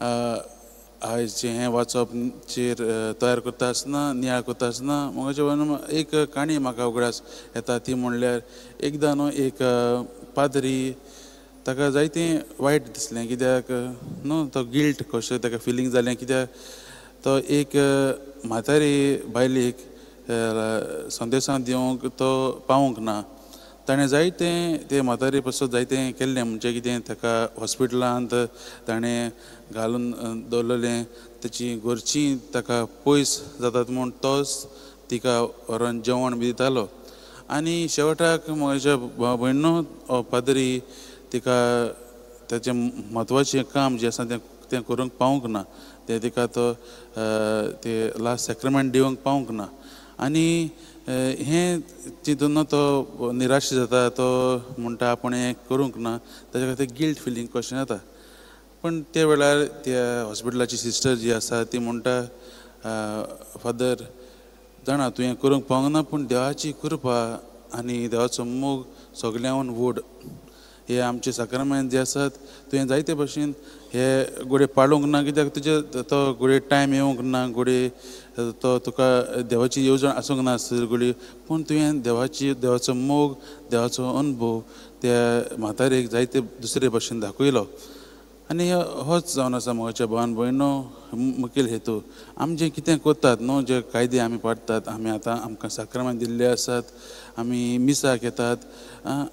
आयज हें वाचपचेर तयार करता आसतना नियाळ करता आसतना म्हाका एक काणी म्हाका उगडास येता ती म्हणल्यार एकदां न्हू एक पाद्री ताका जायतें वायट दिसलें कित्याक न्हू तो गिल्ट कशें ताका फिलींग जालें कित्याक तो एक म्हातारी बायलेक संदेशां दिवंक तो पावूंक ना ताणें जायतें ते म्हातारी पासून जायतें केल्लें म्हणजे कितें ताका हॉस्पिटलांत ताणें घालून दवरलेलें ताची घरचीं ताका पयस जातात म्हूण तोच तिका व्हरोन जेवण बी दितालो आनी शेवटाक म्हज्या भयणू पाद्री तिका ताचें म्हत्वाचें काम जें आसा तें करूंक पावूंक ना तें तिका तो ते लास्ट सॅक्रमेंट दिवंक पावूंक ना आनी हें चिंतून तो निराश जाता तो म्हणटा आपूण हें करूंक ना ताच्या खातीर गिल्ट फिलींग कशें जाता पण त्या वेळार त्या हॉस्पिटलाची सिस्टर जी आसा ती म्हणटा फादर जाणा तूं हें करूंक पावूंक ना पूण देवाची कृपा आनी देवाचो मोग सगळ्यांत व्हड हे आमचे सॅक्रमेंट जे आसात तुवें जायते भशेन हे घोडे पाळूंक ना कित्याक तुजे तो घोडे टायम येवंक ना घोडे तो तुका देवाची येवजण आसूंक ना घोडी पूण तुवें देवाचो मोग देवाचो अनुभव त्या म्हातारेक जायते दुसरे भशेन दाखयलो आनी होच जावन आसा म्हज्या भावान भयणो मुखेल हेतू आमी जें कितें करतात न्हू जे कायदे आमी पाडटात आमी आतां आमकां सॅक्रमेंट दिल्ले आसात आमी मिसाक येतात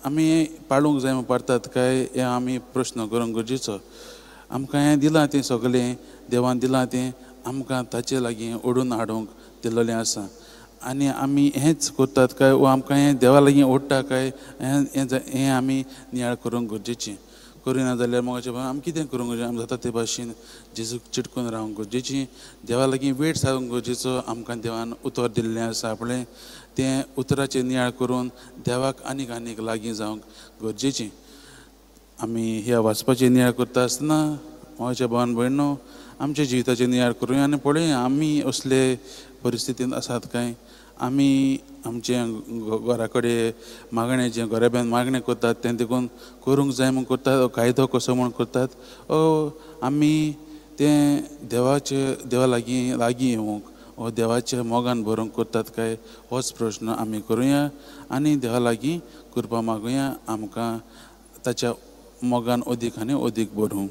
आमी पाळूंक जाय म्हूण पाडटात काय हें आमी प्रश्न करूंक गरजेचो आमकां हें दिलां तें सगळें देवान दिलां तें आमकां ताचे लागीं ओडून हाडूंक दिल्लें आसा आनी आमी हेंच करतात काय वो आमकां हें देवा लागीं ओडटा काय हें आमी नियाळ करूंक गरजेचें करिना जाल्यार म्हज्या भावान आमी कितें करूंक गरजेचें आमी जाता ते भाशेन जेजूक चिटकून रावंक गरजेचीं देवा लागीं वेट सांगूंक गरजेचो आमकां देवान उतर दिल्लें आसा आपणें तें उतराचेर नियाळ करून देवाक आनीक आनीक लागीं जावंक गरजेचें आमी ह्या वाचपाचेर नियाळ करता आसतना म्हज्या भावान भयणो आमच्या जिविताचेर नियाळ करुया आनी पळोवया आमी असले परिस्थितींत आसात काय आमी आमचें घरा कडेन मागणें जें घराब्यान मागणें करतात तें देखून करूंक जाय म्हूण करतात कायदो कसो म्हूण करतात आमी तें देवा लागीं येवंक हो देवाच्या मोगान भरूंक करतात काय होच प्रश्न आमी करुया आनी देवा लागीं कृपा मागुया आमकां ताच्या मोगान अदीक आनी अदीक भरूं